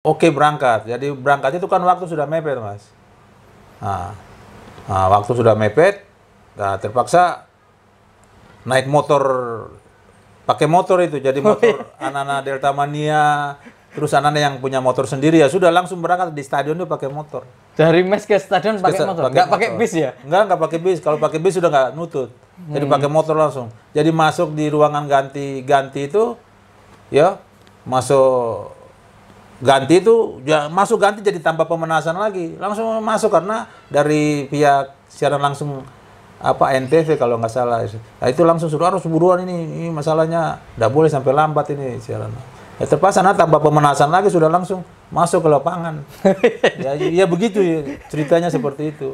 Oke berangkat. Jadi berangkat itu kan waktu sudah mepet, Mas. Nah, waktu sudah mepet, nah, terpaksa naik motor, pakai motor itu. Jadi motor anak-anak Delta Mania, terus anak-anak yang punya motor sendiri ya sudah langsung berangkat di stadion itu pakai motor. Dari mes ke stadion pakai motor? Nggak pakai bis ya? Nggak pakai bis. Kalau pakai bis sudah nggak nutut. Jadi pakai motor langsung. Jadi masuk di ruangan ganti itu, ya masuk ganti itu, ya masuk ganti jadi tanpa pemanasan lagi. Langsung masuk karena dari pihak siaran langsung apa NTV kalau nggak salah. Nah itu langsung suruh harus buruan ini masalahnya nggak boleh sampai lambat ini siaran. Ya terpaksa tanpa pemanasan lagi sudah langsung masuk ke lapangan. ya begitu ya, ceritanya seperti itu.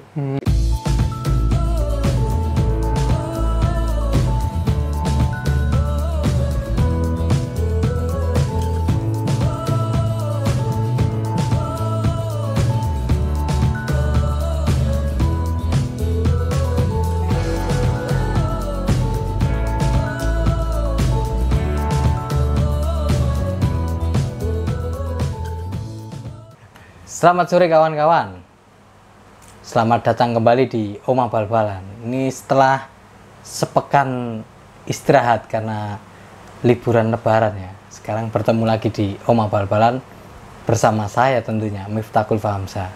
Selamat sore kawan-kawan. Selamat datang kembali di Oma Bal-Balan. Ini setelah sepekan istirahat karena liburan lebaran ya. Sekarang bertemu lagi di Oma Bal-Balan bersama saya tentunya Miftahul Fahamzah.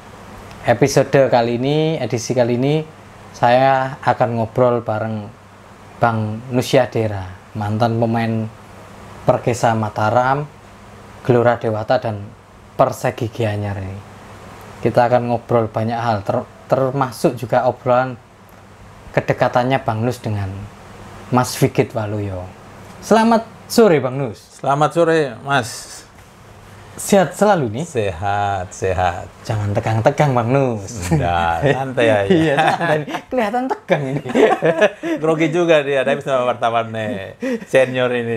Episode kali ini, edisi kali ini saya akan ngobrol bareng Bang Nusyadera, mantan pemain Perkesa Mataram, Gelora Dewata dan Persegi Gianyar ini. Kita akan ngobrol banyak hal, termasuk juga obrolan kedekatannya Bang Nus dengan Mas Fikit Waluyo. Selamat sore Bang Nus. Selamat sore Mas. Sehat selalu nih? Sehat. Jangan tegang-tegang Bang Nus. Udah, santai aja. Iya, santai. Kelihatan tegang ini. Grogi juga dia, tapi sama wartawan senior ini.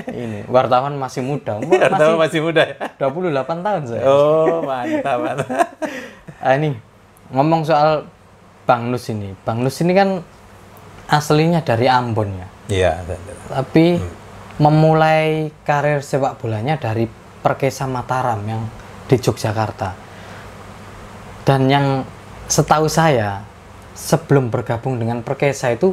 Ini wartawan masih muda. Wartawan masih muda ya? 28 tahun saya. Oh, mantap. Ini ngomong soal Bang Nus ini. Bang Nus ini kan aslinya dari Ambon ya. Iya. Tapi memulai karir sepak bolanya dari Perkesa Mataram yang di Yogyakarta. Dan yang setahu saya sebelum bergabung dengan Perkesa itu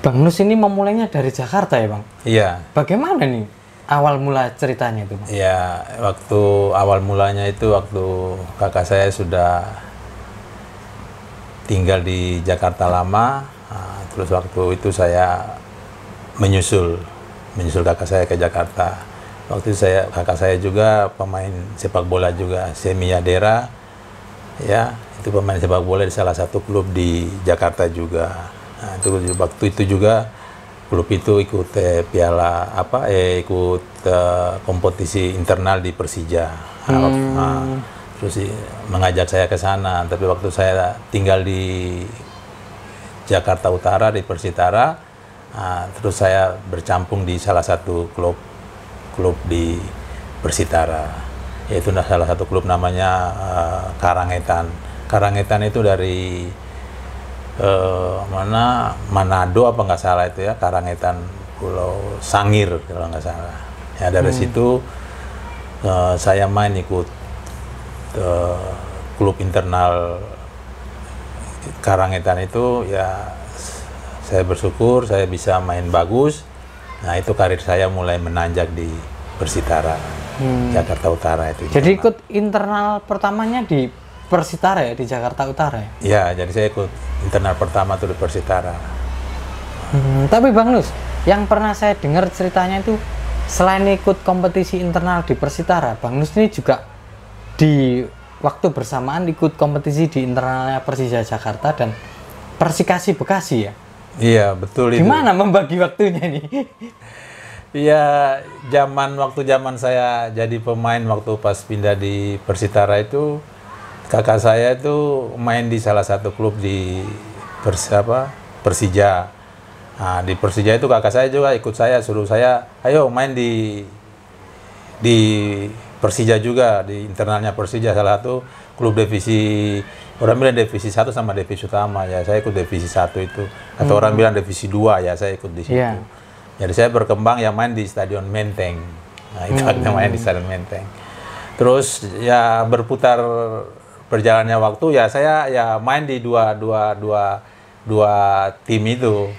Bang Nus ini memulainya dari Jakarta ya Bang? Iya. Bagaimana nih awal mula ceritanya itu Bang? Iya, waktu awal mulanya itu waktu kakak saya sudah tinggal di Jakarta lama. Nah, terus waktu itu saya menyusul kakak saya ke Jakarta. Waktu itu kakak saya juga pemain sepak bola juga, Semiyadera, ya itu pemain sepak bola di salah satu klub di Jakarta juga. Nah, itu waktu itu juga klub itu ikut kompetisi internal di Persija. Terus mengajak saya ke sana. Tapi waktu saya tinggal di Jakarta Utara di Persitara, terus saya bercampung di salah satu klub di Persitara, yaitu salah satu klub namanya Karangetan. Karangetan itu dari Manado apa nggak salah itu ya, Karangetan Pulau Sangir kalau nggak salah. Ya dari situ saya main ikut klub internal Karangetan itu ya, saya bersyukur saya bisa main bagus. Nah itu karir saya mulai menanjak di Persitara, Jakarta Utara itu. Jadi ikut internal pertamanya di Persitara ya, di Jakarta Utara ya? Iya, jadi saya ikut internal pertama tuh di Persitara. Tapi Bang Nus, yang pernah saya dengar ceritanya itu selain ikut kompetisi internal di Persitara, Bang Nus ini juga di waktu bersamaan ikut kompetisi di internalnya Persija Jakarta dan Persikasi Bekasi ya? Iya betul itu. Gimana membagi waktunya nih? Iya, waktu zaman saya jadi pemain waktu pas pindah di Persitara itu, kakak saya itu main di salah satu klub di Persija. Nah, di Persija itu kakak saya juga ikut saya, suruh saya, ayo main di Persija juga, di internalnya Persija, salah satu klub divisi. Orang bilang divisi 1 sama divisi utama ya, saya ikut divisi 1 itu. Atau orang bilang divisi 2 ya, saya ikut di situ. Yeah. Jadi saya berkembang ya main di Stadion Menteng. Nah, itu main di Stadion Menteng. Terus ya berputar berjalannya waktu ya saya ya main di dua tim itu.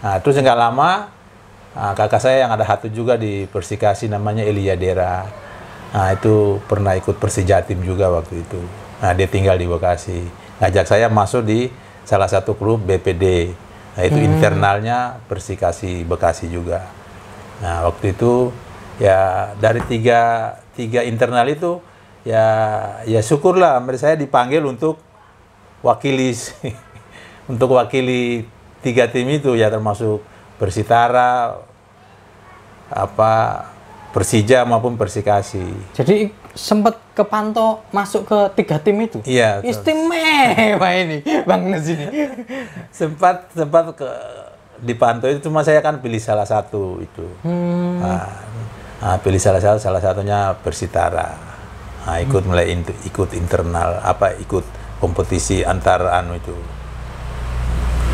Nah, terus nggak lama kakak saya yang ada satu juga di Persikasi namanya Elia Dera. Nah, itu pernah ikut Persijatim juga waktu itu. Nah, dia tinggal di Bekasi. Ngajak saya masuk di salah satu klub BPD. Nah, itu internalnya Persikasi Bekasi juga. Nah, waktu itu ya dari tiga internal itu ya syukurlah saya dipanggil untuk wakili untuk wakili 3 tim itu ya, termasuk Persitara, Persija maupun Persikasi. Jadi sempat kepantau masuk ke 3 tim itu? Iya. Istimewa ini, Bang Nus ini. sempat dipantau itu, cuma saya kan pilih salah satu itu. Pilih salah satunya Persitara. Nah, ikut internal ikut kompetisi antar itu.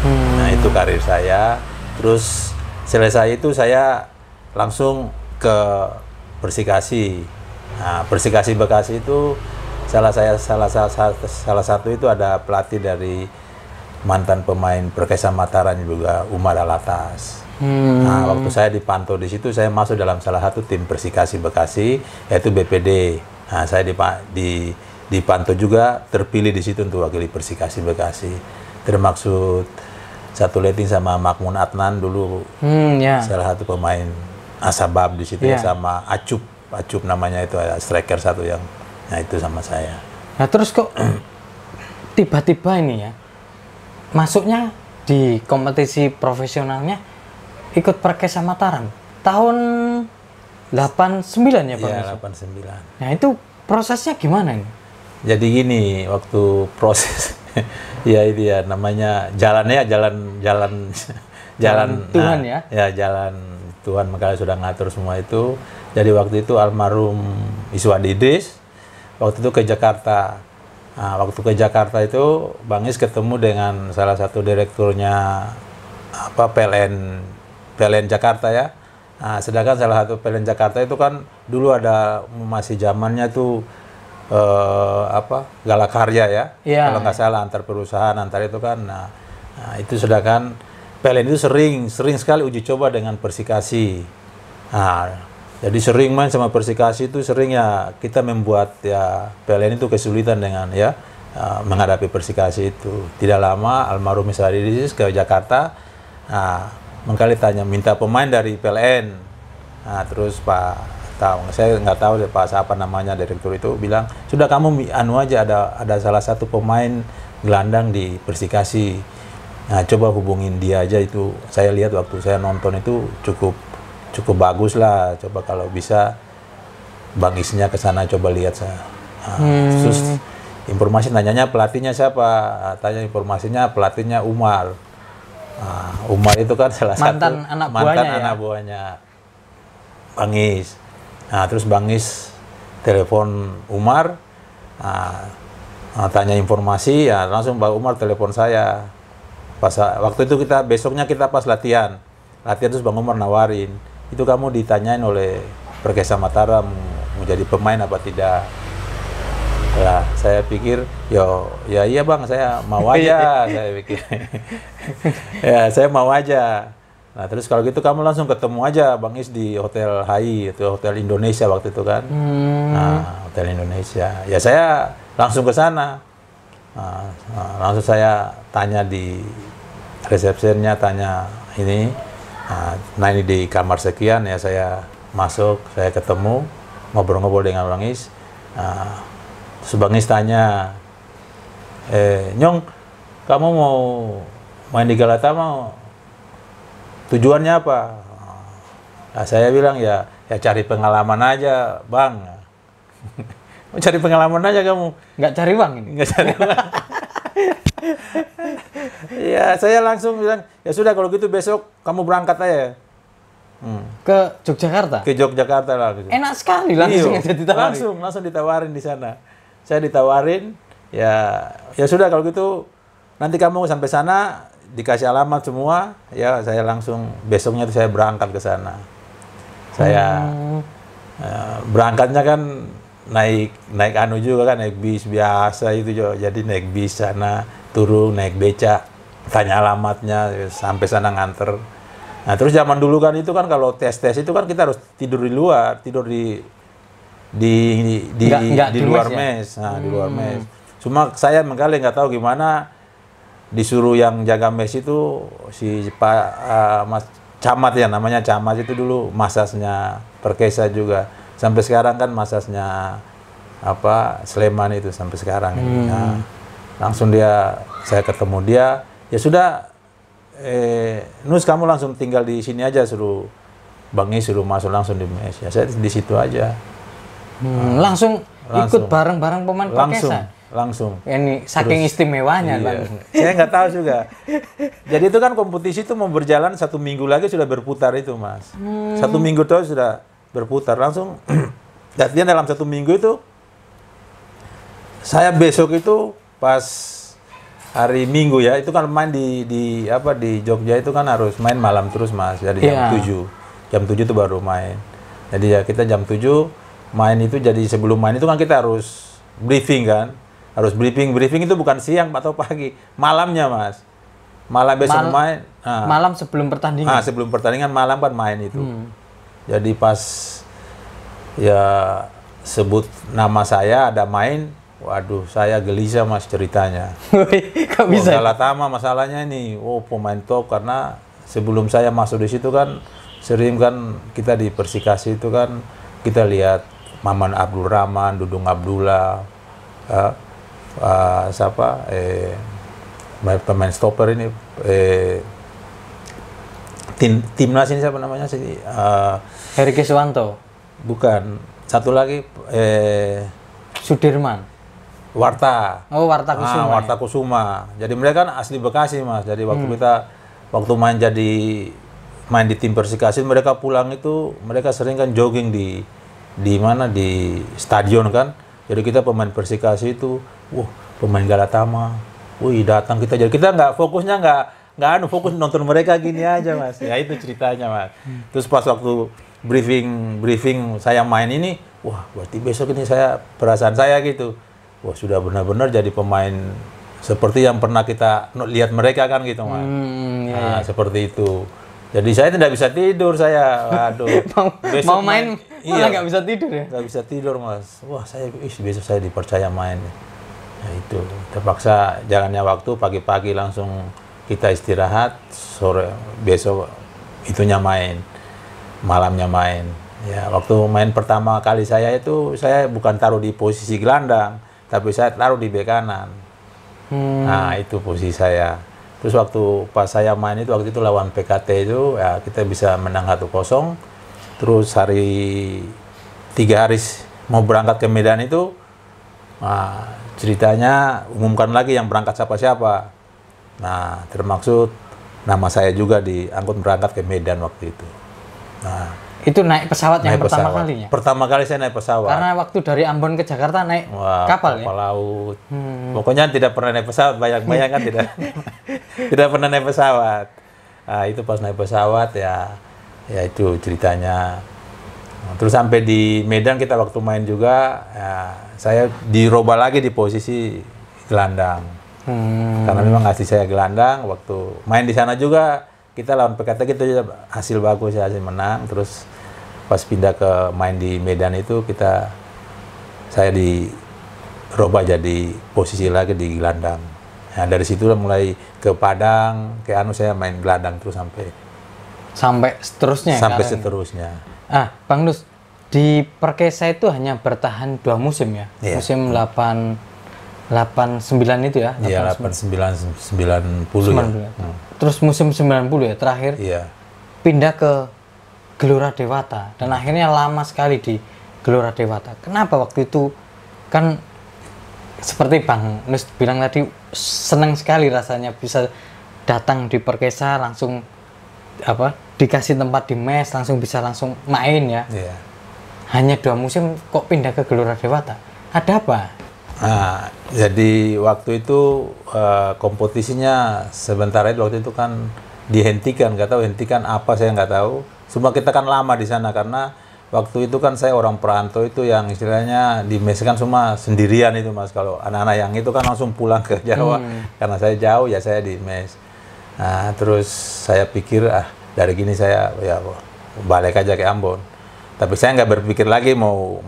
Nah, itu karir saya. Terus selesai itu saya langsung ke Persikasi. Nah, Persikasi Bekasi itu salah satu itu ada pelatih dari mantan pemain Perkasa Mataram juga, Umar Alatas. Nah, waktu saya dipantau di situ, saya masuk dalam salah satu tim Persikasi Bekasi, yaitu BPD. Nah, saya dipantau juga, terpilih di situ untuk wakili Persikasi Bekasi. Termaksud satu letting sama Makmun Adnan dulu, salah satu pemain Asabab di situ, sama Acup namanya itu, striker satu yang, nah itu sama saya. Nah, terus kok tiba-tiba ini ya, masuknya di kompetisi profesionalnya ikut Perkasa Mataram tahun 89 ya Pak? Iya, 89. Nah, itu prosesnya gimana ini? Jadi gini, waktu proses ya itu ya namanya jalan Tuhan ya. Ya jalan Tuhan, makanya sudah ngatur semua itu. Jadi waktu itu almarhum Iswadidis waktu itu ke Jakarta. Nah, waktu ke Jakarta itu Bang Is ketemu dengan salah satu direkturnya PLN Jakarta ya. Nah, sedangkan salah satu PLN Jakarta itu kan dulu ada masih zamannya tuh Galakarya ya. Kalau nggak salah antar perusahaan antar itu kan. Nah, itu sedangkan PLN itu sering sekali uji coba dengan Persikasi. Nah, jadi sering main sama Persikasi itu sering ya kita membuat ya PLN itu kesulitan dengan ya menghadapi Persikasi itu. Tidak lama almarhum Iswadidis ke Jakarta. Nah, mengkali tanya minta pemain dari PLN. Nah, terus saya nggak tahu Pak siapa namanya direktur itu bilang, sudah kamu aja ada salah satu pemain gelandang di Persikasi. Nah, coba hubungin dia aja itu. Saya lihat waktu saya nonton itu cukup bagus lah. Coba kalau bisa Bang Isnya ke sana coba lihat saya. Terus informasi nanyanya pelatihnya siapa? Tanya informasinya pelatihnya Umar. Umar itu kan salah mantan satu anak buahnya Bang Is. Nah, terus Bang Is telepon Umar, tanya informasi, ya langsung Bang Umar telepon saya. Waktu itu besoknya kita pas latihan terus Bang Umar nawarin, itu kamu ditanyain oleh Perkasa Mataram mau jadi pemain apa tidak. Ya, saya pikir, ya iya Bang, saya mau aja, saya pikir. Ya, saya mau aja. Nah, terus kalau gitu kamu langsung ketemu aja Bang Is di Hotel HI, itu Hotel Indonesia waktu itu kan. Nah, Hotel Indonesia. Ya, saya langsung ke sana. Langsung saya tanya di resepsinya, tanya ini. Nah, ini di kamar sekian ya, saya masuk, saya ketemu, ngobrol-ngobrol dengan Bang Is. Terus Bang Is tanya, Nyong, kamu mau main di Galata mau tujuannya apa? Nah, saya bilang ya cari pengalaman aja, Bang. Mau cari pengalaman aja kamu. Nggak cari uang ini? Nggak cari uang. Ya, saya langsung bilang, ya sudah kalau gitu besok kamu berangkat aja. Ke Yogyakarta? Ke Yogyakarta lah. Gitu. Enak sekali langsung aja ditawarin. Langsung ditawarin di sana. Saya ditawarin, ya sudah kalau gitu nanti kamu sampai sana dikasih alamat semua, ya saya langsung besoknya itu saya berangkat ke sana. Saya berangkatnya kan naik anu juga kan, naik bis biasa itu juga. Jadi naik bis sana, turun naik beca, tanya alamatnya sampai sana nganter. Nah, terus zaman dulu kan itu kan kalau tes itu kan kita harus tidur di luar, tidur di luar mes. Nah, di luar mes. Cuma saya mengkali nggak tahu gimana disuruh yang jaga mes itu si Pak Mas Camat ya, namanya Camat itu dulu masasnya Perkesa juga. Sampai sekarang kan masasnya Sleman itu sampai sekarang. Nah, langsung saya ketemu dia, ya sudah Nus kamu langsung tinggal di sini aja, suruh Bang Is suruh masuk langsung di mes. Ya saya di situ aja. Langsung ikut bareng-bareng pemain Perkesa. Langsung. Ini saking istimewanya, iya. Bang. Saya nggak tahu juga. Jadi itu kan kompetisi itu mau berjalan 1 minggu lagi sudah berputar itu, Mas. 1 minggu terus sudah berputar. Langsung latihan dalam 1 minggu itu. Saya besok itu pas hari Minggu ya, itu kan main di Jogja itu kan harus main malam terus, Mas. Jadi jam 7. Jam 7 itu baru main. Jadi ya kita jam 7 main itu, jadi sebelum main itu kan kita harus briefing kan. Harus briefing itu bukan siang atau pagi, malamnya, Mas. Malam besok main. Malam sebelum pertandingan. Sebelum pertandingan malam kan main itu. Jadi pas ya sebut nama saya ada main, waduh saya gelisah, Mas, ceritanya. Kok bisa? Galatama masalahnya ini, pemain top, karena sebelum saya masuk di situ kan sering kan kita di Persikasi itu kan kita lihat Maman Abdul Rahman, Dudung Abdullah, pemain stopper ini, timnas ini siapa namanya sih? Heri Keswanto. Bukan, satu lagi Sudirman. Warta. Oh, Warta Kusuma. Warta Kusuma. Jadi mereka kan asli Bekasi, Mas. Jadi waktu main di tim Persikasi, mereka pulang itu mereka sering kan jogging di stadion kan. Jadi kita pemain Persikasi itu, pemain Galatama, datang kita. Jadi kita fokus nonton mereka gini aja, Mas. Ya itu ceritanya, Mas. Terus pas waktu briefing saya main ini, berarti besok ini perasaan saya gitu. Sudah benar-benar jadi pemain seperti yang pernah kita lihat mereka kan gitu, Mas. Seperti itu. Jadi saya tidak bisa tidur saya. Waduh. mau main malah nggak bisa tidur ya? Nggak bisa tidur, Mas. Besok saya dipercaya main. Nah itu. Terpaksa jalannya waktu, pagi-pagi langsung kita istirahat, sore besok itunya main, malamnya main. Ya, waktu main pertama kali saya bukan taruh di posisi gelandang, tapi saya taruh di bek kanan. Nah, itu posisi saya. Terus pas saya main waktu itu lawan PKT itu, ya kita bisa menang 1-0. Terus 3 hari mau berangkat ke Medan itu, ceritanya umumkan lagi yang berangkat siapa-siapa. Nah, termaksud nama saya juga diangkut berangkat ke Medan waktu itu. Nah, itu naik pesawat yang pertama kalinya? Pertama kali saya naik pesawat. Karena waktu dari Ambon ke Jakarta naik kapal ya? Kapal laut. Pokoknya tidak pernah naik pesawat, bayang-bayang kan tidak pernah naik pesawat. Nah, itu pas naik pesawat ya itu ceritanya. Terus sampai di Medan kita waktu main juga, saya diroba lagi di posisi gelandang. Karena memang ngasih saya gelandang, waktu main di sana juga kita lawan PKT kita juga hasil bagus ya, hasil menang. Terus pas pindah ke main di Medan itu saya diroba jadi posisi lagi di gelandang. Nah, dari situ mulai ke Padang, saya main gelandang terus sampai seterusnya. Seterusnya. Bang Nus, di Perkesa itu hanya bertahan 2 musim ya? Yeah. Musim 89 itu ya? Iya, 89-90 ya. Terus musim 90 ya terakhir? Iya. Pindah ke Gelora Dewata dan akhirnya lama sekali di Gelora Dewata. Kenapa waktu itu kan seperti Bang Nus bilang tadi, senang sekali rasanya bisa datang di Perkesa langsung dikasih tempat di mes, langsung main ya. Iya. Hanya 2 musim kok pindah ke Gelora Dewata. Ada apa? Jadi waktu itu kompetisinya sebentar itu waktu itu kan dihentikan, nggak tahu hentikan apa, saya nggak tahu. Cuma kita kan lama di sana karena waktu itu kan saya orang perantau itu yang istilahnya di mes kan semua sendirian itu Mas. Kalau anak-anak yang itu kan langsung pulang ke Jawa. Karena saya jauh ya saya di mes. Nah, terus saya pikir dari gini saya ya balik aja ke Ambon. Tapi saya nggak berpikir lagi mau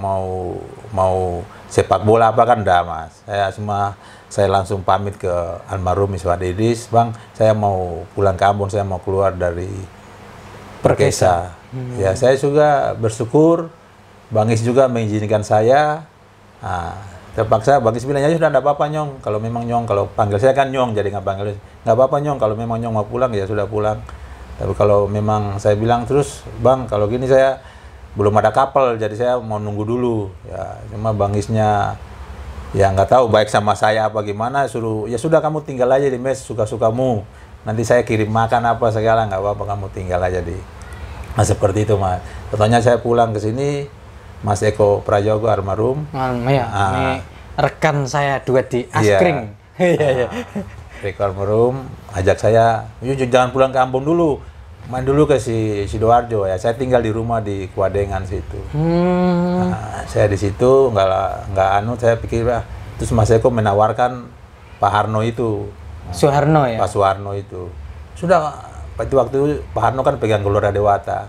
sepak bola apa kan enggak Mas. Saya langsung pamit ke almarhum Miswar Idris, Bang, saya mau pulang ke Ambon, saya mau keluar dari Perkesa. Ya, saya juga bersyukur Bang Is juga mengizinkan saya. Nah, terpaksa Bang Is bilang, ya sudah enggak apa-apa Nyong, kalau memang Nyong, kalau panggil saya kan Nyong, jadi nggak panggil, nggak apa-apa Nyong, kalau memang Nyong mau pulang ya sudah pulang. Tapi kalau memang saya bilang terus, Bang, kalau gini saya belum ada kapal, jadi saya mau nunggu dulu. Ya, cuma Bang Isnya ya nggak tahu baik sama saya apa gimana, suruh ya sudah kamu tinggal aja di mes suka-sukamu, nanti saya kirim makan apa segala, nggak apa-apa kamu tinggal aja di. Nah seperti itu Mas. Contohnya saya pulang ke sini, Mas Eko Prajogo almarhum, ini rekan saya duet di Askring. Eko almarhum ajak saya, yuk jangan pulang ke Ambon dulu, main dulu ke Sidoarjo ya. Saya tinggal di rumah di Kuadengan situ. Nah, saya di situ nggak saya pikir terus Mas Eko menawarkan Pak Harno itu. Soeharno ya. Pak Soeharno itu. Sudah itu waktu Pak Harno kan pegang Gelora Dewata.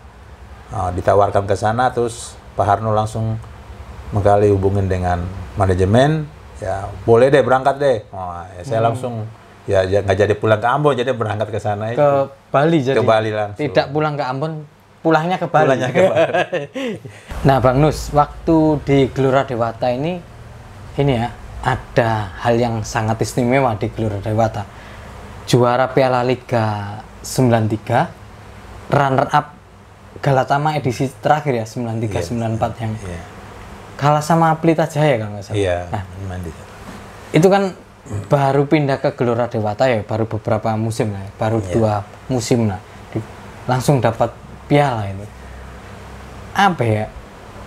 Nah, ditawarkan ke sana terus Pak Harno langsung mengkali hubungin dengan manajemen, ya boleh deh berangkat deh. Nah, ya saya langsung ya nggak jadi pulang ke Ambon, jadi berangkat ke sana ke Bali jadi. Ke Bali langsung. Tidak pulang ke Ambon, pulangnya ke Bali. Pulangnya ke Bali. Nah, Bang Nus, waktu di Gelora Dewata ini ya, ada hal yang sangat istimewa di Gelora Dewata. Juara Piala Liga 93, runner up Galatama edisi terakhir ya 93-94 yang kalah sama Pelita Jaya kalau nggak salah. Iya. Nah, itu kan baru pindah ke Gelora Dewata ya, baru beberapa musim lah, baru 2 musim lah, langsung dapat piala itu. Apa ya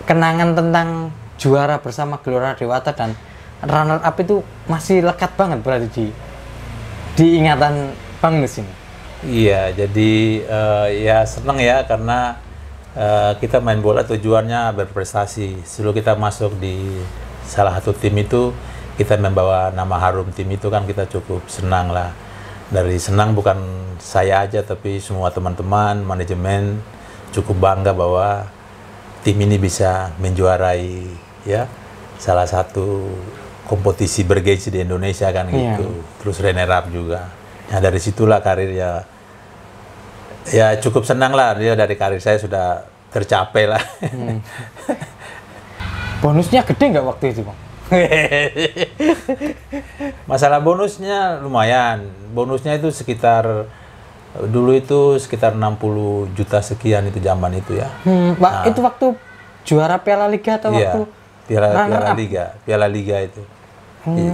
kenangan tentang juara bersama Gelora Dewata dan runner up itu masih lekat banget berarti di ingatan Bang Nus ini. Iya, jadi ya senang ya karena kita main bola tujuannya berprestasi. Sebelum kita masuk di salah satu tim itu, kita membawa nama harum tim itu kan kita cukup senang lah. Dari senang bukan saya aja tapi semua teman-teman, manajemen cukup bangga bahwa tim ini bisa menjuarai ya salah satu kompetisi bergengsi di Indonesia kan gitu. Terus runner up juga. Nah dari situlah karir ya cukup senang lah, dia dari karir saya sudah tercapai lah. Bonusnya gede nggak waktu itu Bang? Masalah bonusnya lumayan. Bonusnya itu sekitar dulu itu sekitar 60 juta sekian itu zaman itu ya. Nah, itu waktu juara Piala Liga atau waktu Piala Liga itu.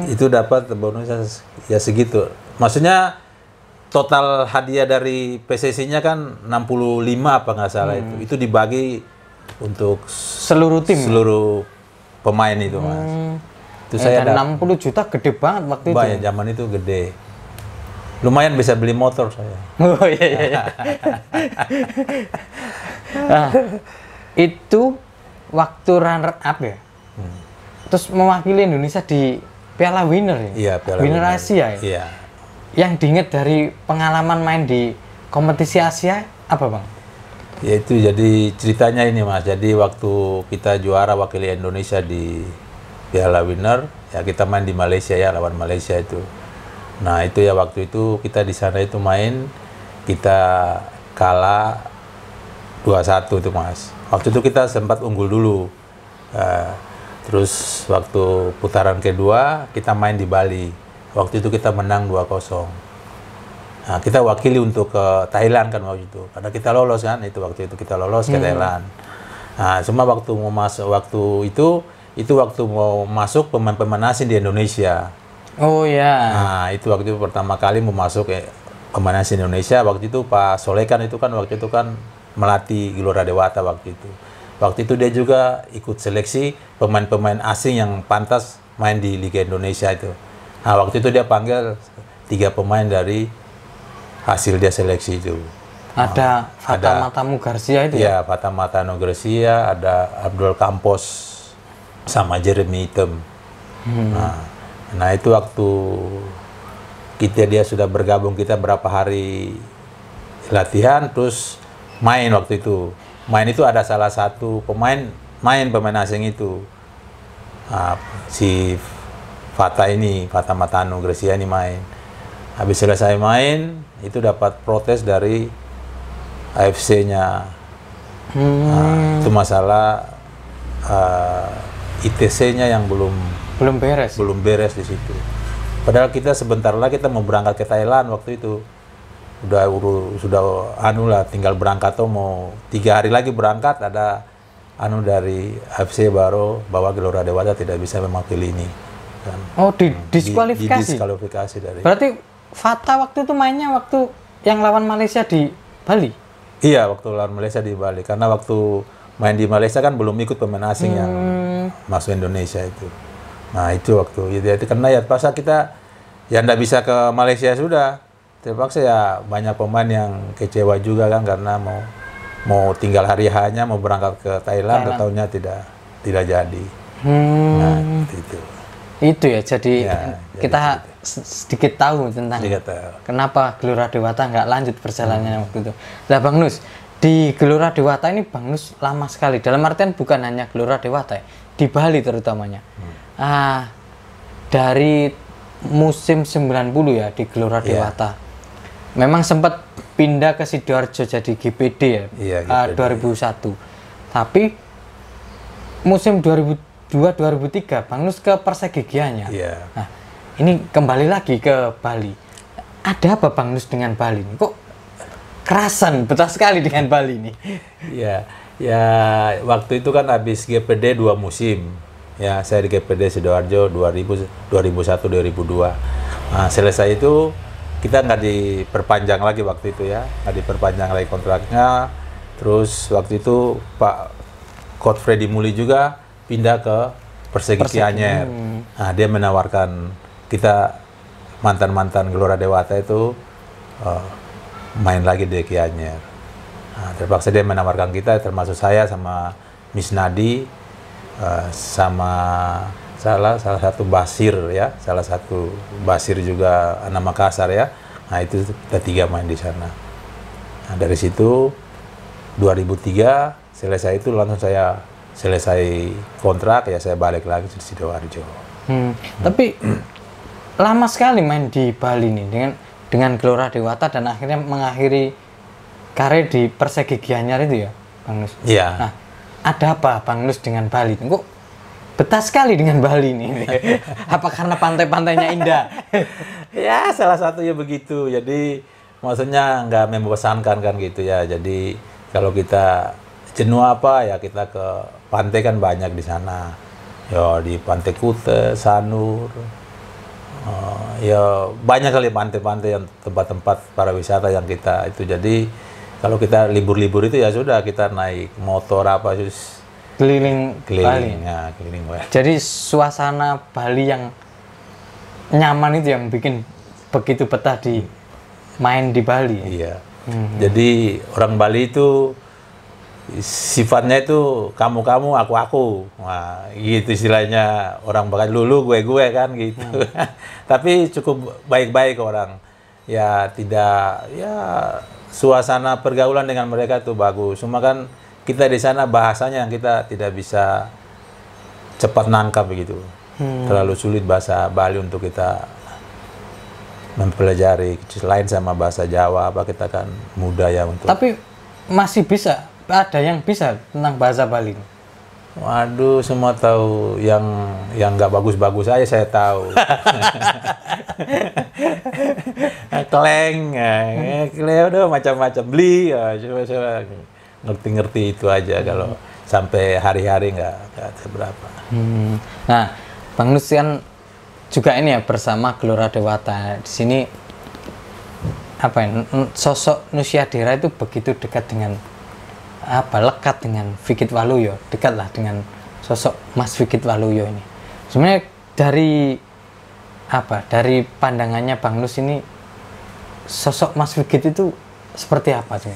Itu dapat bonusnya ya segitu. Maksudnya total hadiah dari PSSI-nya kan 65 apa nggak salah itu. Itu dibagi untuk seluruh tim. Seluruh pemain itu Mas. Itu saya ada 60 juta gede banget waktu itu. Banyak zaman itu gede. Lumayan bisa beli motor saya. Oh iya. Nah, itu waktu runner up ya. Terus mewakili Indonesia di Piala Winner ya. Iya, Piala Winner Asia ya. Iya. Yang diingat dari pengalaman main di kompetisi Asia apa Bang? Ya itu jadi ceritanya ini Mas. Jadi waktu kita juara wakili Indonesia di Piala Winner, ya kita main di Malaysia ya, lawan Malaysia itu. Nah itu ya waktu itu kita di sana itu main, kita kalah 2-1 itu Mas. Waktu itu kita sempat unggul dulu. Terus waktu putaran kedua kita main di Bali. Waktu itu kita menang 2-0. Nah, kita wakili untuk ke Thailand kan waktu itu. Karena kita lolos kan, waktu itu kita lolos ke Thailand. Nah, cuma waktu mau masuk waktu itu waktu mau masuk pemain-pemain asing di Indonesia. Oh ya. Nah, itu waktu itu pertama kali mau masuk pemain asing Indonesia. Waktu itu Pak Solekan itu kan waktu itu kan melatih Gelora Dewata waktu itu. Waktu itu dia juga ikut seleksi pemain-pemain asing yang pantas main di Liga Indonesia itu. Nah, waktu itu dia panggil 3 pemain dari hasil dia seleksi itu. Ada Fata Matamu Garcia itu ya? Ya, Fata Matano Garcia, ada Abdul Campos sama Jeremy Item. Nah, itu waktu dia sudah bergabung, kita berapa hari latihan, terus main waktu itu. Main itu ada salah satu pemain asing itu. Si Fata Matano Garcia ini main. Habis selesai main, itu dapat protes dari AFC-nya. Itu masalah ITC-nya yang belum beres di situ. Padahal kita sebentar lagi kita mau berangkat ke Thailand waktu itu. Sudah tinggal berangkat tuh, mau 3 hari lagi berangkat, ada dari AFC baru bahwa Gelora Dewata tidak bisa mewakili ini. Dan Diskualifikasi. Diskualifikasi dari. Berarti Fata waktu itu mainnya waktu yang lawan Malaysia di Bali? Iya, waktu lawan Malaysia di Bali. Karena waktu main di Malaysia kan belum ikut pemain asing yang masuk Indonesia itu. Nah, itu waktu itu karena ya pasal kita ya nggak bisa ke Malaysia sudah. Terpaksa ya banyak pemain yang kecewa juga kan karena mau tinggal hari hanya mau berangkat ke Thailand. Tahunya tidak jadi. Nah, itu. Itu ya, jadi kita sedikit tahu tentang kenapa Gelora Dewata nggak lanjut perjalanannya waktu itu. Nah, Bang Nus, di Gelora Dewata ini Bang Nus lama sekali. Dalam artian bukan hanya Gelora Dewata ya, di Bali terutamanya. Dari musim 90 ya di Gelora Dewata. Memang sempat pindah ke Sidoarjo jadi GPD ya, GPD. 2001. Tapi musim 2002-2003 Bang Nus ke Persegigianya. Nah, ini kembali lagi ke Bali. Ada apa Bang Nus dengan Bali ini? Kok kerasan betah sekali dengan Bali ini? Ya waktu itu kan habis GPD 2 musim. Ya, saya di GPD Sidoarjo 2001-2002. Nah, selesai itu kita nggak diperpanjang lagi waktu itu ya, nggak diperpanjang lagi kontraknya. Terus waktu itu Pak Coach Freddy Muli juga pindah ke Persegi Gianyar. Nah, dia menawarkan kita mantan-mantan Gelora Dewata itu main lagi di Gianyar. Nah, terpaksa dia menawarkan kita, termasuk saya sama Miss Nadi, sama salah satu Basir ya, salah satu Basir juga anak Makassar ya. Nah, itu kita 3 main di sana. Nah, dari situ 2003 selesai itu langsung saya selesai kontrak ya, saya balik lagi di Sidoarjo. Tapi lama sekali main di Bali nih dengan Gelora Dewata dan akhirnya mengakhiri karir di Persegi Gianyar itu ya, Bang Nus. Iya. Nah, ada apa Bang Nus dengan Bali? Kok betah sekali dengan Bali nih? Apa karena pantai-pantainya indah? Ya, salah satunya begitu. Jadi maksudnya nggak membosankan kan gitu ya. Jadi kalau kita jenuh apa ya kita ke pantai kan banyak di sana. Ya di Pantai Kute, Sanur. Ya banyak kali pantai-pantai yang tempat-tempat para wisata yang kita itu. Jadi kalau kita libur-libur itu ya sudah kita naik motor apa terus keliling Bali. Ya, keliling Bali. Jadi suasana Bali yang nyaman itu yang bikin begitu betah di main di Bali. Iya. Jadi orang Bali itu sifatnya itu kamu-kamu, aku-aku. Wah, gitu istilahnya orang Bali, lu gue kan gitu. Tapi cukup baik-baik orang. Ya tidak ya suasana pergaulan dengan mereka tuh bagus. Cuma kan kita di sana bahasanya yang kita tidak bisa cepat nangkap begitu. Terlalu sulit bahasa Bali untuk kita mempelajari. Lain sama bahasa Jawa, apa kita kan mudah ya untuk. Tapi masih bisa, ada yang bisa tentang bahasa Bali. Waduh, semua tahu yang nggak bagus-bagus aja saya tahu. Kleng, udah macam-macam beli, coba ngerti-ngerti itu aja. Kalau sampai hari-hari nggak seberapa. Nah, Bang Nus kan juga ini ya bersama Gelora Dewata di sini apa ya, sosok Nusyadera itu begitu dekat dengan lekat dengan Fikit Waluyo, dekat lah dengan sosok Mas Fikit Waluyo ini. Sebenarnya dari pandangannya Bang Nus ini sosok Mas Fikit itu seperti apa tuh?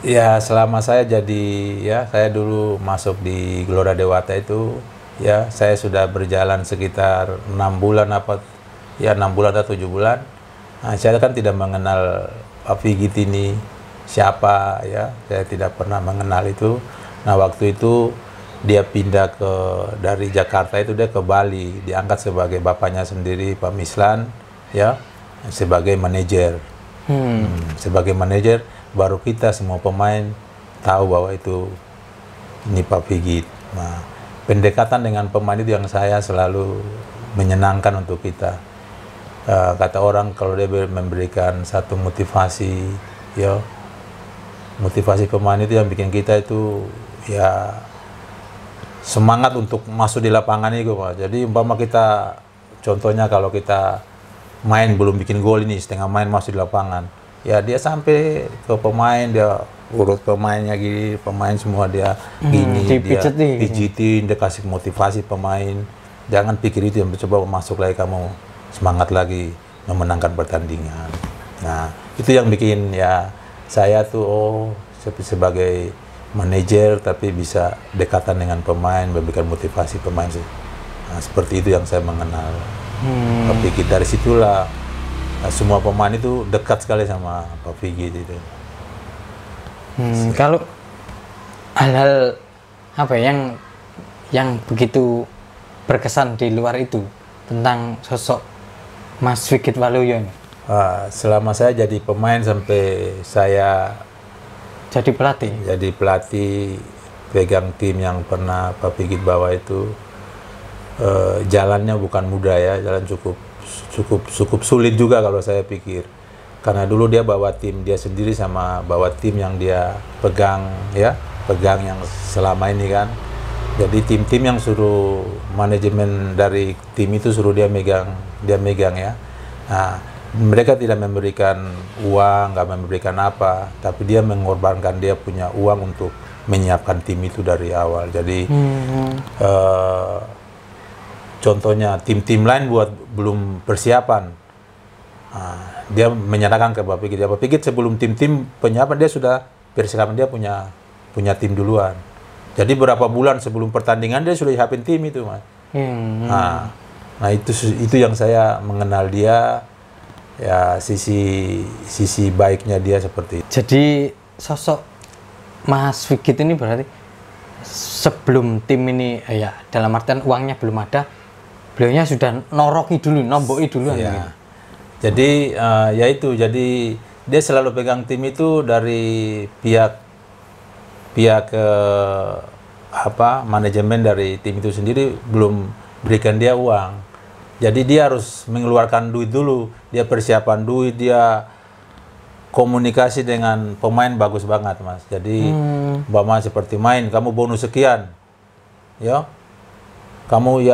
Ya selama saya saya dulu masuk di Gelora Dewata itu, ya saya sudah berjalan sekitar 6 bulan 6 bulan atau 7 bulan. Nah, saya kan tidak mengenal Pak Figit ini siapa, ya saya tidak pernah mengenal itu. Nah waktu itu dia pindah dari Jakarta itu dia ke Bali, diangkat sebagai bapaknya sendiri Pak Mislan, ya sebagai manajer. Sebagai manajer baru kita semua pemain tahu bahwa ini Pak Figit. Nah, pendekatan dengan pemain itu yang saya selalu menyenangkan untuk kita. Kata orang kalau dia memberikan satu motivasi, ya motivasi pemain itu yang bikin kita itu ya semangat untuk masuk di lapangan itu, Pak. Jadi umpama kita, contohnya kalau kita main belum bikin gol ini, setengah main masuk di lapangan, ya dia sampai ke pemain, dia urut pemainnya gini, pemain semua dia gini, dia pijitin, dia kasih motivasi pemain, jangan pikir itu, yang coba masuk lagi, kamu semangat lagi memenangkan pertandingan. Nah itu yang bikin ya saya tuh sebagai manajer tapi bisa dekatan dengan pemain, memberikan motivasi pemain. Nah, seperti itu yang saya mengenal Pak Figit. Dari situlah semua pemain itu dekat sekali sama Pak Figit itu. Kalau hal-hal apa yang begitu berkesan di luar itu tentang sosok Mas Figit Waluyo ini? Selama saya jadi pemain sampai saya jadi pelatih, pegang tim yang pernah Pak Figit bawa itu, jalannya bukan mudah ya, jalan cukup sulit juga kalau saya pikir, karena dulu dia bawa tim dia sendiri sama bawa tim yang dia pegang yang selama ini kan. Jadi tim-tim yang suruh manajemen dari tim itu suruh dia megang ya. Nah, mereka tidak memberikan uang, nggak memberikan apa, tapi dia mengorbankan, dia punya uang untuk menyiapkan tim itu dari awal. Jadi contohnya tim-tim lain belum persiapan, dia menyerahkan ke Pak Figit. Pak Figit sebelum tim-tim penyiapan dia sudah persiapan, dia punya tim duluan. Jadi berapa bulan sebelum pertandingan dia sudah siapin tim itu, Mas. Nah itu yang saya mengenal dia, ya sisi baiknya dia seperti itu. Jadi sosok Mas Figit ini berarti sebelum tim ini ya dalam artian uangnya belum ada, beliaunya sudah nomboki dulu ya. Jadi jadi dia selalu pegang tim itu dari pihak manajemen dari tim itu sendiri belum berikan dia uang. Jadi dia harus mengeluarkan duit dulu, dia persiapan duit, dia komunikasi dengan pemain bagus banget, Mas. Jadi seperti main, kamu bonus sekian, ya,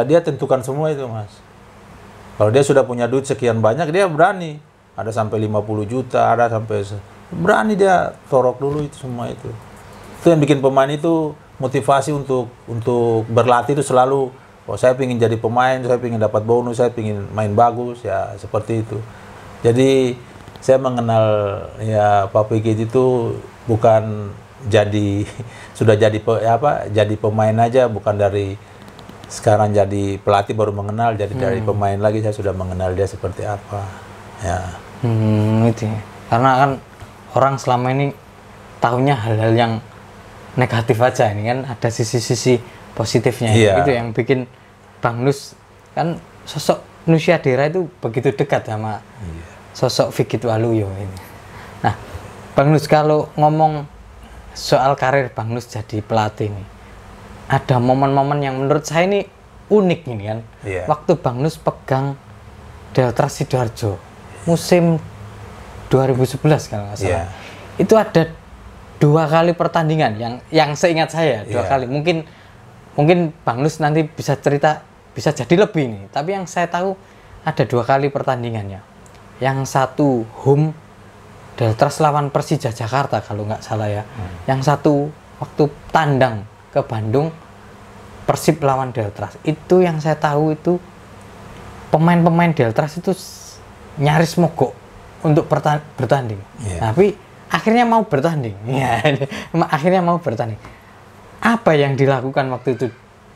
dia tentukan semua itu, Mas. Kalau dia sudah punya duit sekian banyak, dia berani, ada sampai 50 juta, ada sampai berani dia torok dulu itu semua itu. Itu yang bikin pemain itu motivasi untuk berlatih itu selalu, saya ingin jadi pemain, saya ingin dapat bonus, saya ingin main bagus, ya seperti itu. Jadi saya mengenal ya Pak Figit itu bukan sudah jadi pemain aja, bukan dari sekarang jadi pelatih baru mengenal, jadi dari pemain lagi saya sudah mengenal dia seperti apa. Ya. Itu. Karena kan orang selama ini tahunya hal-hal yang negatif aja, ini kan ada sisi-sisi positifnya. Iya. Itu yang bikin Bang Nus, kan sosok Nusyadera itu begitu dekat sama sosok Figit Waluyo ini. Nah, Bang Nus, kalau ngomong soal karir Bang Nus jadi pelatih ini, ada momen-momen yang menurut saya ini unik ini kan. Iya. Waktu Bang Nus pegang Delta Sidoarjo musim 2011 kalau nggak salah. Itu ada 2 kali pertandingan yang seingat saya 2 kali. Mungkin Bang Nus nanti bisa cerita, bisa jadi lebih nih. Tapi yang saya tahu ada 2 kali pertandingannya. Yang satu home Deltras lawan Persija Jakarta kalau nggak salah ya. Yang satu waktu tandang ke Bandung Persib lawan Deltras. Itu yang saya tahu itu pemain-pemain Deltras itu nyaris mogok untuk bertanding. Iya. Tapi akhirnya mau bertanding. Ya, akhirnya mau bertanding. Apa yang dilakukan waktu itu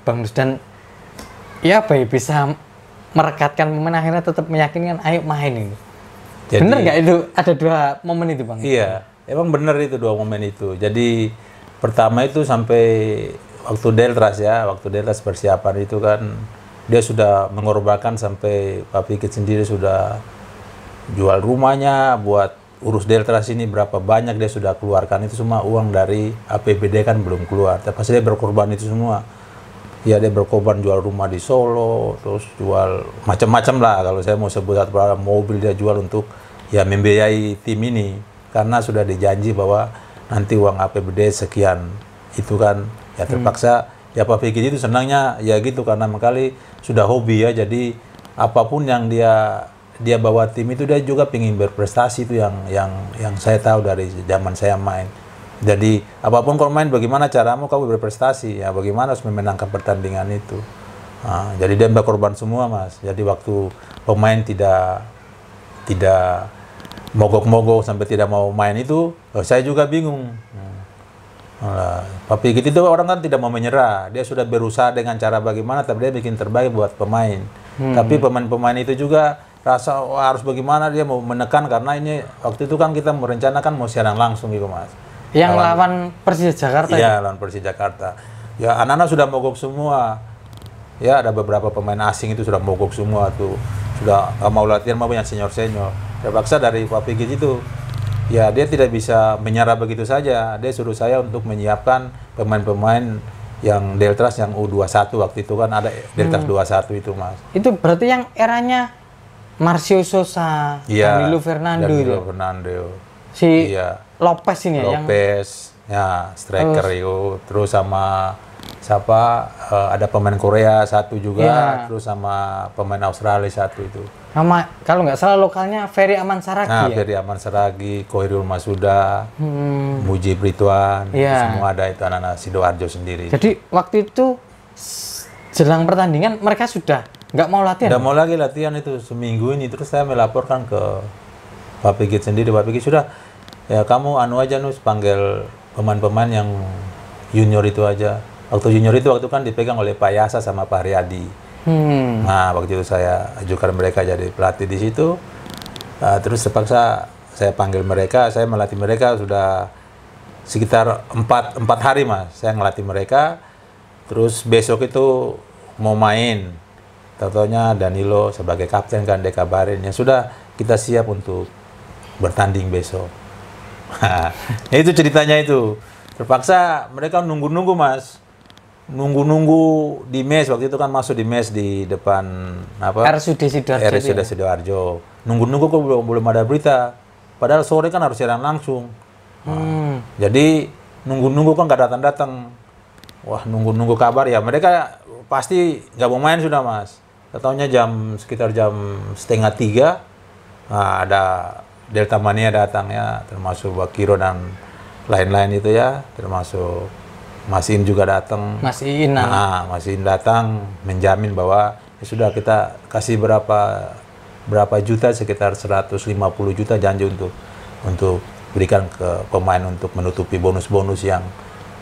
Bang Nus, dan ya apa ya, bisa merekatkan pemain akhirnya tetap meyakinkan ayo main ini. Jadi, bener nggak itu ada dua momen itu Bang? Iya, emang bener itu dua momen itu. Jadi pertama itu sampai waktu Deltras ya, waktu Deltras persiapan itu kan dia sudah mengorbankan sampai Pak Pikit sendiri sudah jual rumahnya buat urus Deltras ini, berapa banyak dia sudah keluarkan, itu semua uang dari APBD kan belum keluar. Tapi pasti dia berkorban itu semua. Ya dia berkorban jual rumah di Solo, terus jual macam-macam lah, kalau saya mau sebut satu mobil dia jual untuk ya membiayai tim ini, karena sudah dijanji bahwa nanti uang APBD sekian. Itu kan ya terpaksa ya Pak Fikri itu senangnya ya gitu, karena kali sudah hobi ya, jadi apapun yang dia bawa tim itu dia juga ingin berprestasi, itu yang saya tahu dari zaman saya main. Jadi apapun kau main, bagaimana caramu kau berprestasi, ya bagaimana harus memenangkan pertandingan itu. Nah, jadi dia berkorban semua Mas. Jadi waktu pemain tidak mogok-mogok sampai tidak mau main itu, saya juga bingung. Tapi gitu itu orang kan tidak mau menyerah, dia sudah berusaha dengan cara bagaimana, tapi dia bikin terbaik buat pemain. Tapi pemain-pemain itu juga rasa harus bagaimana dia mau menekan, karena ini waktu itu kan kita merencanakan mau siaran langsung gitu Mas. Yang lawan Persija Jakarta. Iya, lawan Persija Jakarta. Ya anak-anak sudah mogok semua. Ya ada beberapa pemain asing itu sudah mogok semua tuh. Sudah mau latihan, mau yang senior-senior. Terpaksa dari Pak Pikir itu, ya dia tidak bisa menyerah begitu saja. Dia suruh saya untuk menyiapkan pemain-pemain yang Deltras yang U21 waktu itu kan ada Deltras 21 itu Mas. Itu berarti yang eranya Marcio Sosa, Iya, Danilo Fernando itu. Si Lopez ini ya, Lopez, ya striker itu, terus sama siapa, ada pemain Korea satu juga, terus sama pemain Australia satu itu. Nama kalau nggak salah lokalnya Ferry Aman Saragi. Nah, ya? Ferry Aman Saragi, Koirul Masuda, Muji Brituan, semua ada itu anak-anak Sidoarjo sendiri. Jadi waktu itu jelang pertandingan mereka sudah nggak mau latihan? Nggak mau lagi latihan itu seminggu ini, terus saya melaporkan ke Pak Pikir sendiri. Pak Pikir sudah, ya kamu anu aja Nus, panggil pemain-pemain yang junior itu aja. Waktu junior itu waktu kan dipegang oleh Pak Yasa sama Pak Riyadi. Nah waktu itu saya ajukan mereka jadi pelatih di situ. Terus terpaksa saya panggil mereka, saya melatih mereka sudah sekitar 4 hari Mas. Saya ngelatih mereka. Terus besok itu mau main. Contohnya Danilo sebagai kapten kan dikabarin, ya sudah kita siap untuk bertanding besok. Itu ceritanya itu. Terpaksa mereka nunggu-nunggu Mas. Nunggu-nunggu di mes, waktu itu kan masuk di mes di depan apa? RSUD Sidoarjo. RSUD Sidoarjo. Nunggu-nunggu kok belum ada berita. Padahal sore kan harus siaran langsung. Jadi nunggu-nunggu kan nggak datang-datang. Wah, nunggu-nunggu kabar ya. Mereka pasti nggak mau main sudah Mas. Katanya sekitar jam 2:30, nah, ada Delta Mania datang ya, termasuk Bakiro dan lain-lain itu ya, termasuk Mas In juga datang. Mas In. Nah, Mas In datang menjamin bahwa ya sudah kita kasih berapa juta, sekitar 150 juta janji untuk berikan ke pemain untuk menutupi bonus-bonus yang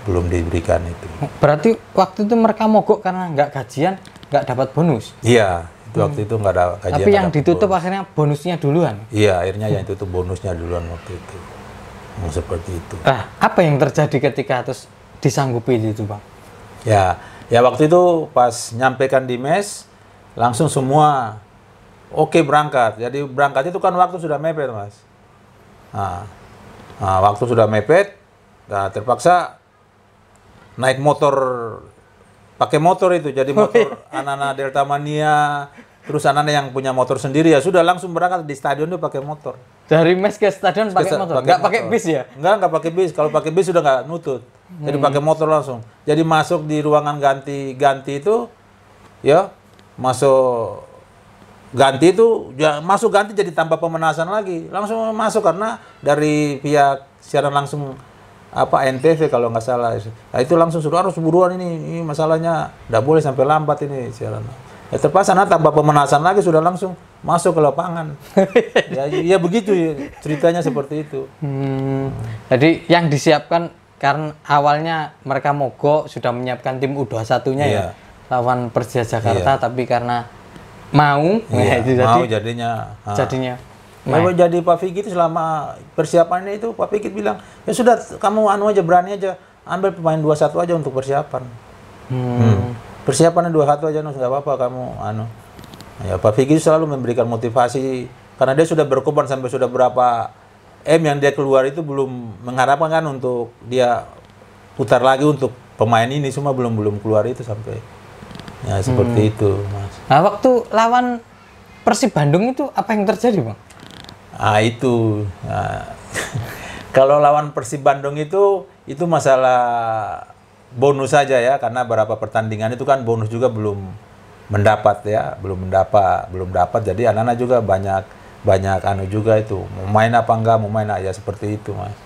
belum diberikan itu. Berarti waktu itu mereka mogok karena nggak gajian, nggak dapat bonus? Iya, itu waktu itu nggak ada gajian. Tapi yang ditutup bonus. Akhirnya bonusnya duluan? Iya, akhirnya yang ditutup bonusnya duluan waktu itu. Seperti itu. Apa yang terjadi ketika terus disanggupi itu Bang? Ya waktu itu pas nyampaikan di mes, langsung semua oke berangkat. Jadi berangkat itu kan waktu sudah mepet Mas. Nah, waktu sudah mepet, nah, terpaksa naik motor, pakai motor itu, jadi motor anak-anak Delta Mania, terus anak-anak yang punya motor sendiri ya sudah langsung berangkat di stadion itu pakai motor. Dari mes ke stadion pakai motor, nggak pakai bis ya? Nggak pakai bis, kalau pakai bis sudah nggak nutut, jadi pakai motor langsung. Jadi masuk di ruangan ganti itu, ya masuk ganti itu, ya masuk ganti jadi tanpa pemanasan lagi, langsung masuk karena dari pihak siaran langsung apa NTV kalau nggak salah. Nah, itu langsung sudah harus buruan ini masalahnya nggak boleh sampai lambat ini siaran. Ya terpaksa tanpa pemanasan lagi sudah langsung masuk ke lapangan. Ya begitu ya, ceritanya seperti itu. Jadi yang disiapkan karena awalnya mereka mogok sudah menyiapkan tim U21-nya ya lawan Persija Jakarta, tapi karena mau itu mau jadinya. Jadi Pak Fikri itu selama persiapannya itu Pak Fikri bilang, ya sudah kamu aja berani aja ambil pemain 21 aja untuk persiapan. Persiapannya 21 aja, nggak apa-apa kamu Ya Pak Fikri selalu memberikan motivasi karena dia sudah berkorban sampai sudah berapa yang dia keluar itu belum mengharapkan kan untuk dia putar lagi untuk pemain ini, semua belum keluar itu sampai seperti itu, Mas. Nah, waktu lawan Persib Bandung itu apa yang terjadi, Bang? Itu kalau lawan Persib Bandung itu masalah bonus saja ya, karena beberapa pertandingan itu kan bonus juga belum mendapat, jadi anak-anak juga banyak juga itu mau main apa enggak, mau main ya seperti itu, Mas.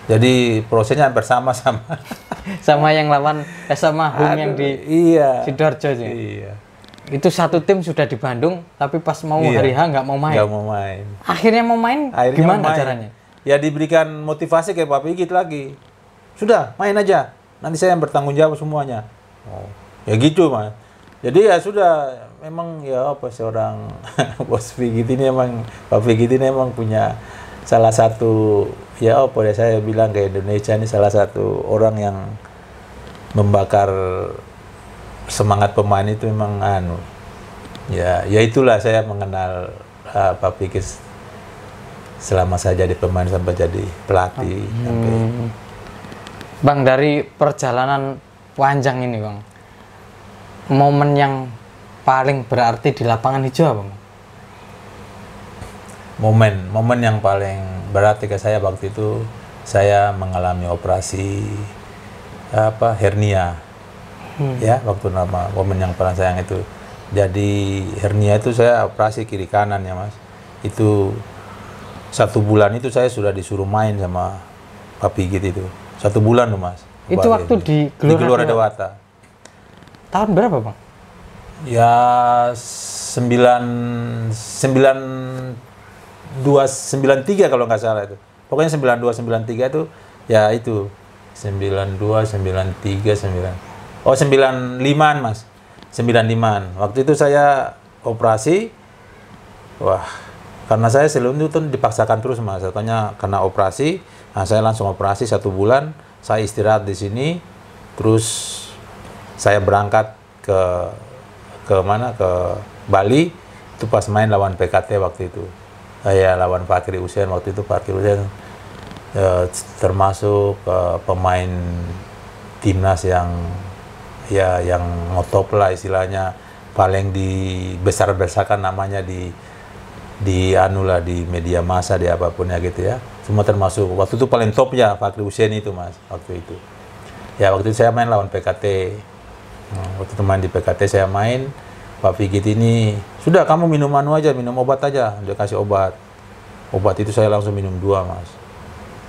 Jadi prosesnya hampir sama sama yang lawan SMA Home yang di Sidoarjo aja. Iya. Itu satu tim sudah di Bandung, tapi pas mau hari H nggak mau main. Nggak mau main. Akhirnya mau main, gimana caranya? Ya diberikan motivasi kayak Pak Pigit lagi. Sudah, main aja. Nanti saya yang bertanggung jawab semuanya. Ya gitu, Mas. Jadi ya sudah, memang ya apa seorang Bos Pigit ini emang, Pak Pigit ini emang punya salah satu, ya apa ya saya bilang ke Indonesia ini salah satu orang yang membakar semangat pemain itu memang ya itulah saya mengenal Pak Pigit selama saya jadi pemain sampai jadi pelatih. Bang, dari perjalanan panjang ini, Bang, momen yang paling berarti di lapangan hijau apa, Bang? Momen yang paling berarti ke saya waktu itu, saya mengalami operasi hernia. Ya, waktu momen yang paling sayang itu. Jadi hernia itu saya operasi kiri kanan ya, Mas. Itu 1 bulan itu saya sudah disuruh main sama Pak Pigit itu. 1 bulan loh, Mas. Itu waktu di Gelora Dewata. Tahun berapa, Bang? Ya 92-93 kalau nggak salah itu. Pokoknya 92-93 itu ya itu 95-an, Mas. 95-an. Waktu itu saya operasi. Wah, karena saya sebelum itu dipaksakan terus, Mas. Katanya karena operasi, saya langsung operasi 1 bulan, saya istirahat di sini, terus saya berangkat ke Bali. Itu pas main lawan PKT waktu itu. Saya lawan Fakri Hussein waktu itu. Fakri Hussein termasuk pemain timnas yang ngotop lah istilahnya, paling dibesar-besarkan namanya di media massa, di apapun ya gitu ya. Semua termasuk waktu itu paling top ya Fakri Hussein itu, Mas, waktu itu. Ya waktu itu saya main lawan PKT. Waktu itu main di PKT saya main, Pak Pigit ini, sudah kamu minum aja, minum obat aja. Dia kasih obat. Obat itu saya langsung minum 2, Mas.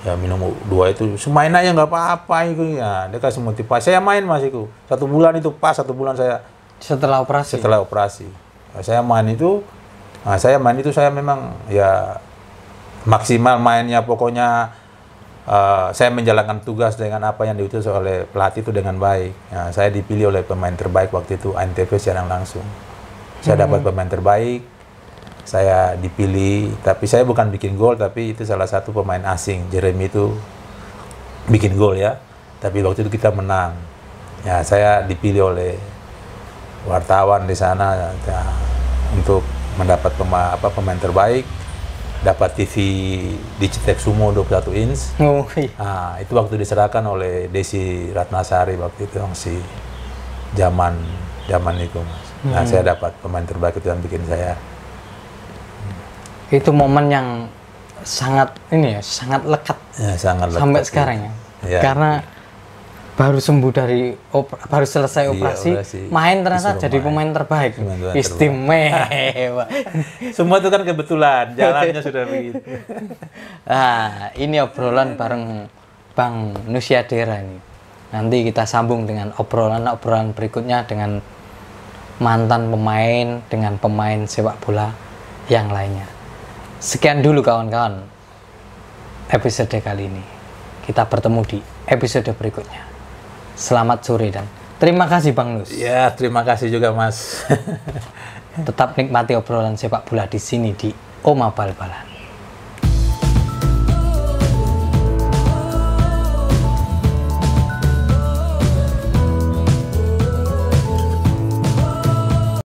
Ya minum 2 itu, main aja nggak apa-apa itu ya. Dia kasih motivasi. Saya main, Mas, itu. 1 bulan itu, pas 1 bulan saya. Setelah operasi? Nah, saya main itu saya memang ya maksimal mainnya, pokoknya saya menjalankan tugas dengan apa yang diutus oleh pelatih itu dengan baik. Ya, saya dipilih oleh pemain terbaik waktu itu, ANTV secara langsung. Saya dapat pemain terbaik, saya dipilih, tapi saya bukan bikin gol, tapi itu salah satu pemain asing, Jeremy itu bikin gol ya. Tapi waktu itu kita menang. Ya, saya dipilih oleh wartawan di sana ya, untuk mendapat pemain terbaik. Dapat TV Digitek Sumo 21 inch. Nah, itu waktu diserahkan oleh Desi Ratnasari waktu itu, masih zaman itu, Mas. Nah, saya dapat pemain terbaik itu yang bikin saya. Itu momen yang sangat sangat lekat. Ya, sangat lekat. Sampai sekarang ya. Karena baru sembuh baru selesai operasi, main ternyata jadi pemain terbaik. Istimewa. Semua itu kan kebetulan, jalannya sudah begitu. Nah, ini obrolan bareng Bang Nusyadera ini. Nanti kita sambung dengan obrolan berikutnya dengan mantan pemain dengan pemain sepak bola yang lainnya. Sekian dulu kawan-kawan episode kali ini. Kita bertemu di episode berikutnya. Selamat sore dan terima kasih Bang Nus. Ya, terima kasih juga Mas. Tetap nikmati obrolan sepak bola di sini di Oma Bal-Balan.